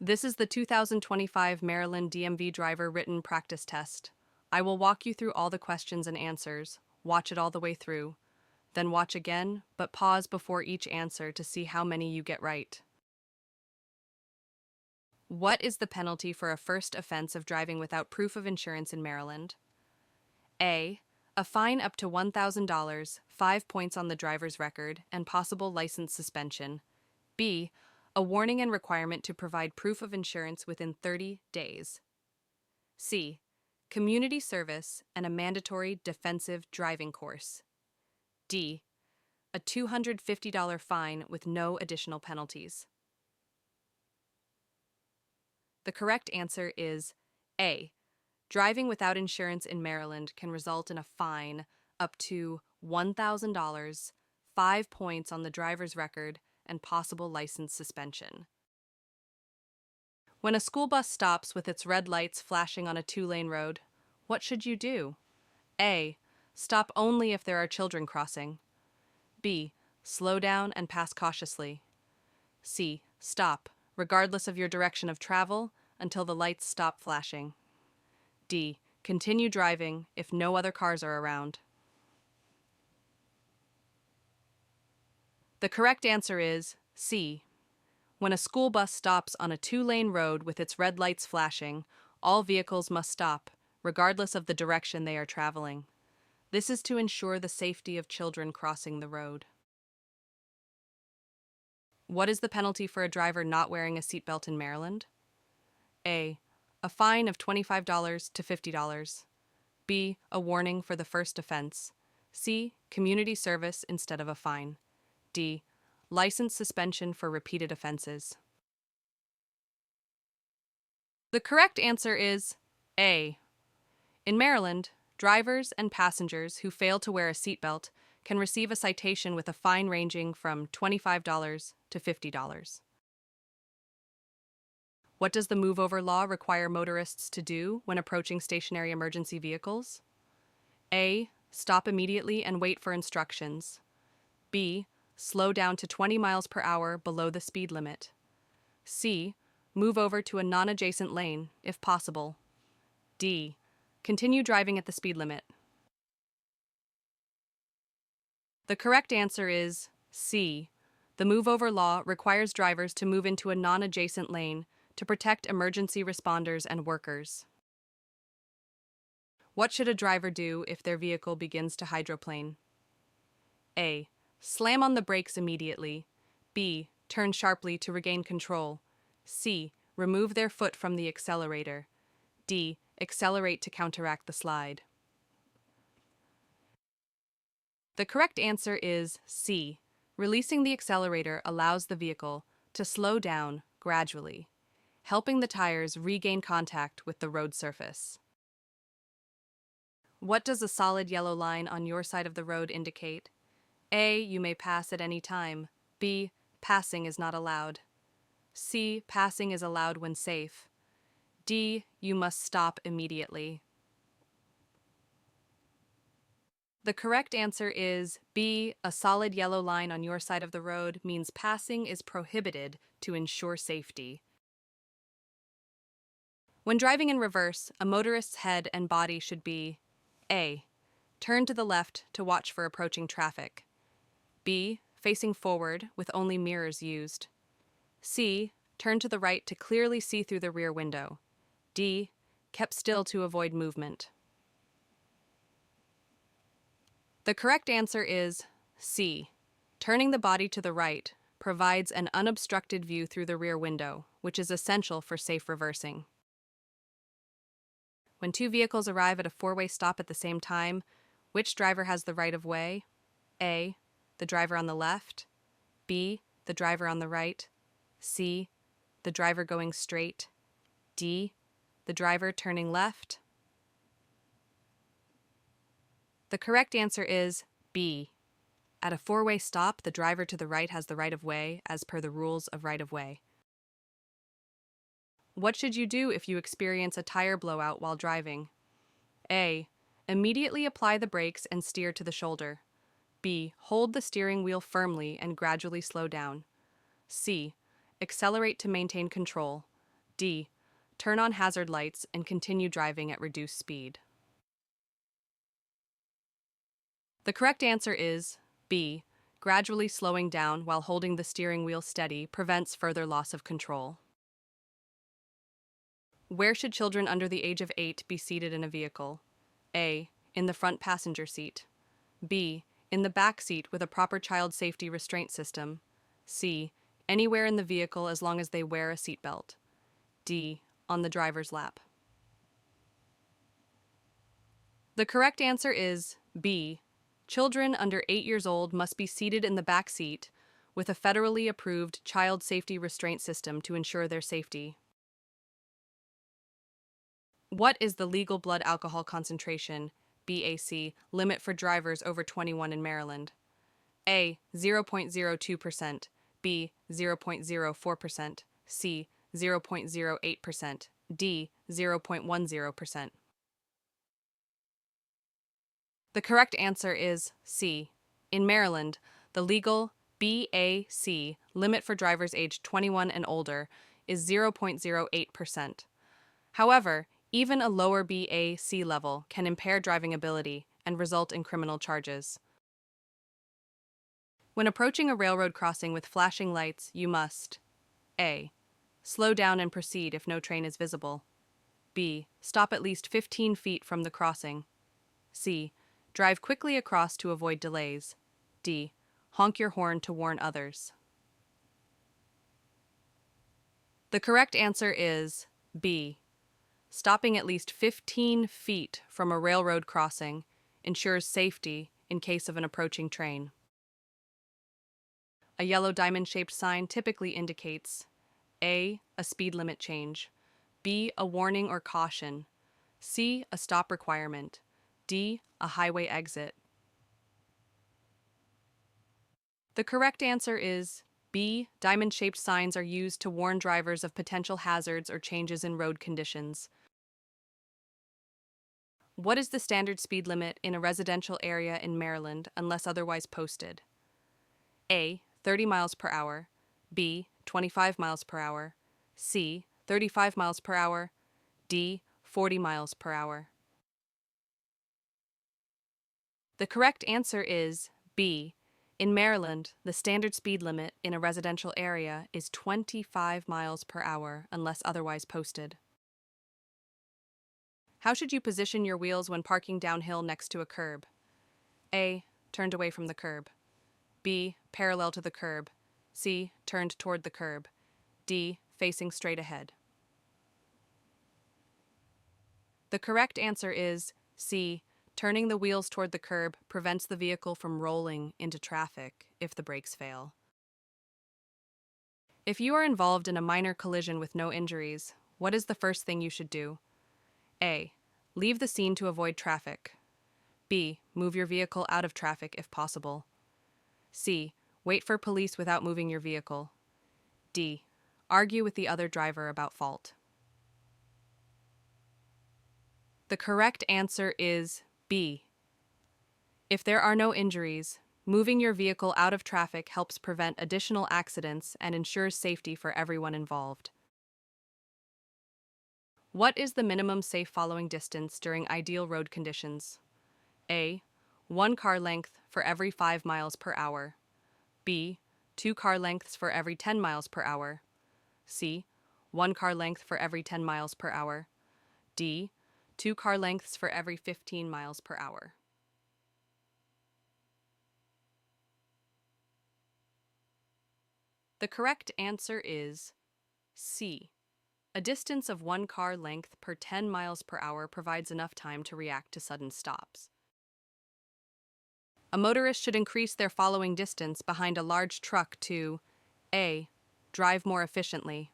This is the 2025 Maryland DMV driver written practice test. I will walk you through all the questions and answers. Watch it all the way through. Then watch again, but pause before each answer to see how many you get right. What is the penalty for a first offense of driving without proof of insurance in Maryland? A. A fine up to $1,000, 5 points on the driver's record, and possible license suspension. B. A warning and requirement to provide proof of insurance within 30 days. C. Community service and a mandatory defensive driving course. D. A $250 fine with no additional penalties. The correct answer is A. Driving without insurance in Maryland can result in a fine up to $1,000, 5 points on the driver's record, and possible license suspension. When a school bus stops with its red lights flashing on a two-lane road, what should you do? A. Stop only if there are children crossing. B. Slow down and pass cautiously. C. Stop, regardless of your direction of travel, until the lights stop flashing. D. Continue driving if no other cars are around. The correct answer is C. When a school bus stops on a two-lane road with its red lights flashing, all vehicles must stop, regardless of the direction they are traveling. This is to ensure the safety of children crossing the road. What is the penalty for a driver not wearing a seatbelt in Maryland? A. A fine of $25 to $50. B. A warning for the first offense. C. Community service instead of a fine. D. License suspension for repeated offenses. The correct answer is A. In Maryland, drivers and passengers who fail to wear a seatbelt can receive a citation with a fine ranging from $25 to $50. What does the move-over law require motorists to do when approaching stationary emergency vehicles? A. Stop immediately and wait for instructions. B. Slow down to 20 miles per hour below the speed limit. C. Move over to a non-adjacent lane, if possible. D. Continue driving at the speed limit. The correct answer is C. The move-over law requires drivers to move into a non-adjacent lane to protect emergency responders and workers. What should a driver do if their vehicle begins to hydroplane? A. Slam on the brakes immediately. B. Turn sharply to regain control. C. Remove their foot from the accelerator. D. Accelerate to counteract the slide. The correct answer is C. Releasing the accelerator allows the vehicle to slow down gradually, helping the tires regain contact with the road surface. What does a solid yellow line on your side of the road indicate? A. You may pass at any time. B. Passing is not allowed. C. Passing is allowed when safe. D. You must stop immediately. The correct answer is B. A solid yellow line on your side of the road means passing is prohibited to ensure safety. When driving in reverse, a motorist's head and body should be A. Turn to the left to watch for approaching traffic. B. Facing forward with only mirrors used. C. Turn to the right to clearly see through the rear window. D. Kept still to avoid movement. The correct answer is C. Turning the body to the right provides an unobstructed view through the rear window, which is essential for safe reversing. When two vehicles arrive at a four-way stop at the same time, which driver has the right of way? A. The driver on the left. B. The driver on the right. C. The driver going straight. D. The driver turning left. The correct answer is B. At a four-way stop, the driver to the right has the right of way as per the rules of right of way. What should you do if you experience a tire blowout while driving? A. Immediately apply the brakes and steer to the shoulder. B. Hold the steering wheel firmly and gradually slow down. C. Accelerate to maintain control. D. Turn on hazard lights and continue driving at reduced speed. The correct answer is B. Gradually slowing down while holding the steering wheel steady prevents further loss of control. Where should children under the age of 8 be seated in a vehicle? A. In the front passenger seat. B. In the back seat with a proper child safety restraint system. C. Anywhere in the vehicle as long as they wear a seatbelt. D. On the driver's lap. The correct answer is B. Children under 8 years old must be seated in the back seat with a federally approved child safety restraint system to ensure their safety. What is the legal blood alcohol concentration, BAC, limit for drivers over 21 in Maryland? A. 0.02%, B. 0.04%, C. 0.08%, D. 0.10%. The correct answer is C. In Maryland, the legal BAC limit for drivers aged 21 and older is 0.08%. However, even a lower BAC level can impair driving ability and result in criminal charges. When approaching a railroad crossing with flashing lights, you must A. Slow down and proceed if no train is visible. B. Stop at least 15 feet from the crossing. C. Drive quickly across to avoid delays. D. Honk your horn to warn others. The correct answer is B. Stopping at least 15 feet from a railroad crossing ensures safety in case of an approaching train. A yellow diamond-shaped sign typically indicates A. A speed limit change, B. A warning or caution, C. A stop requirement, D. A highway exit. The correct answer is B. Diamond-shaped signs are used to warn drivers of potential hazards or changes in road conditions. What is the standard speed limit in a residential area in Maryland unless otherwise posted? A. 30 miles per hour, B. 25 miles per hour, C. 35 miles per hour, D. 40 miles per hour. The correct answer is B. In Maryland, the standard speed limit in a residential area is 25 miles per hour unless otherwise posted. How should you position your wheels when parking downhill next to a curb? A. Turned away from the curb. B. Parallel to the curb. C. Turned toward the curb. D. Facing straight ahead. The correct answer is C. Turning the wheels toward the curb prevents the vehicle from rolling into traffic if the brakes fail. If you are involved in a minor collision with no injuries, what is the first thing you should do? A. Leave the scene to avoid traffic. B. Move your vehicle out of traffic if possible. C. Wait for police without moving your vehicle. D. Argue with the other driver about fault. The correct answer is B. If there are no injuries, moving your vehicle out of traffic helps prevent additional accidents and ensures safety for everyone involved. What is the minimum safe following distance during ideal road conditions? A. 1 car length for every 5 miles per hour. B. 2 car lengths for every 10 miles per hour. C. 1 car length for every 10 miles per hour. D. 2 car lengths for every 15 miles per hour. The correct answer is C. A distance of 1 car length per 10 miles per hour provides enough time to react to sudden stops. A motorist should increase their following distance behind a large truck to A. Drive more efficiently.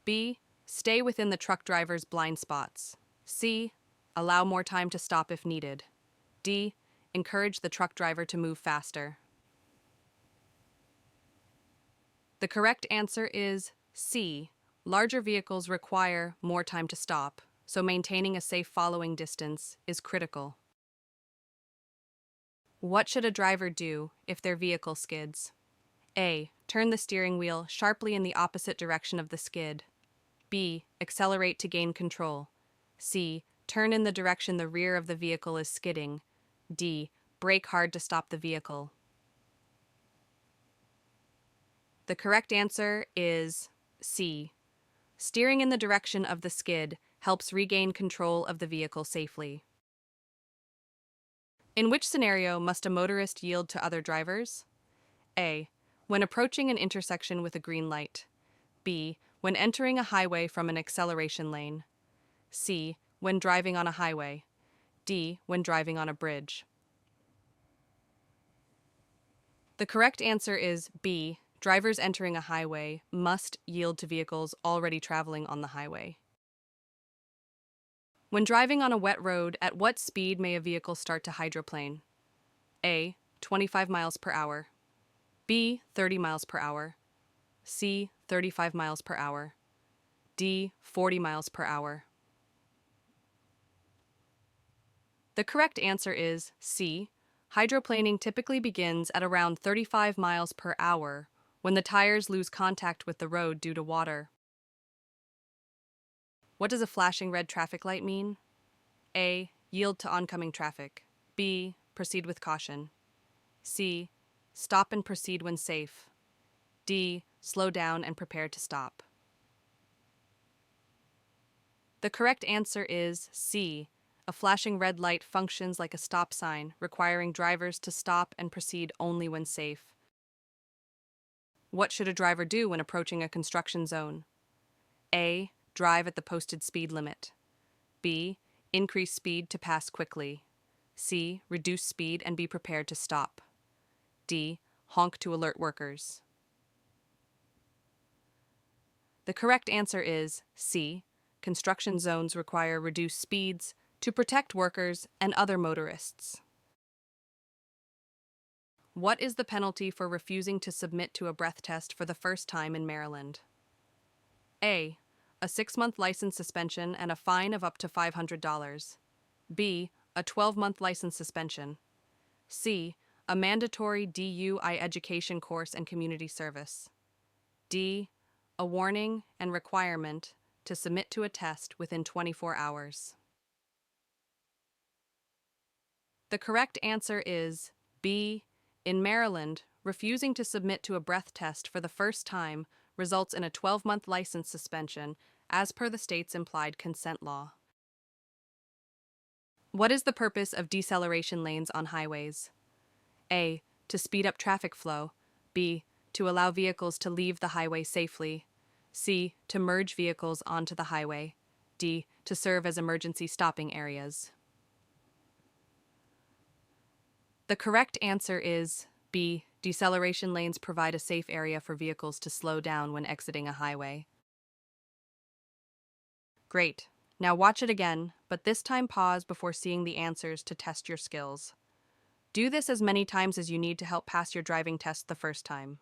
B. Stay within the truck driver's blind spots. C. Allow more time to stop if needed. D. Encourage the truck driver to move faster. The correct answer is C. Larger vehicles require more time to stop, so maintaining a safe following distance is critical. What should a driver do if their vehicle skids? A. Turn the steering wheel sharply in the opposite direction of the skid. B. Accelerate to gain control. C. Turn in the direction the rear of the vehicle is skidding. D. Brake hard to stop the vehicle. The correct answer is C. Steering in the direction of the skid helps regain control of the vehicle safely. In which scenario must a motorist yield to other drivers? A. When approaching an intersection with a green light. B. When entering a highway from an acceleration lane. C. When driving on a highway. D. When driving on a bridge. The correct answer is B. Drivers entering a highway must yield to vehicles already traveling on the highway. When driving on a wet road, at what speed may a vehicle start to hydroplane? A. 25 miles per hour. B. 30 miles per hour. C. 35 miles per hour. D. 40 miles per hour. The correct answer is C. Hydroplaning typically begins at around 35 miles per hour when the tires lose contact with the road due to water. What does a flashing red traffic light mean? A. Yield to oncoming traffic. B. Proceed with caution. C. Stop and proceed when safe. D. Slow down and prepare to stop. The correct answer is C. A flashing red light functions like a stop sign, requiring drivers to stop and proceed only when safe. What should a driver do when approaching a construction zone? A. Drive at the posted speed limit. B. Increase speed to pass quickly. C. Reduce speed and be prepared to stop. D. Honk to alert workers. The correct answer is C. Construction zones require reduced speeds to protect workers and other motorists. What is the penalty for refusing to submit to a breath test for the first time in Maryland? A. A 6-month license suspension and a fine of up to $500. B. A 12-month license suspension. C. A mandatory DUI education course and community service. D. A warning and requirement to submit to a test within 24 hours. The correct answer is B. In Maryland, refusing to submit to a breath test for the first time results in a 12-month license suspension as per the state's implied consent law. What is the purpose of deceleration lanes on highways? A. To speed up traffic flow. B. To allow vehicles to leave the highway safely. C. To merge vehicles onto the highway. D. To serve as emergency stopping areas. The correct answer is B. Deceleration lanes provide a safe area for vehicles to slow down when exiting a highway. Great. Now watch it again, but this time pause before seeing the answers to test your skills. Do this as many times as you need to help pass your driving test the first time.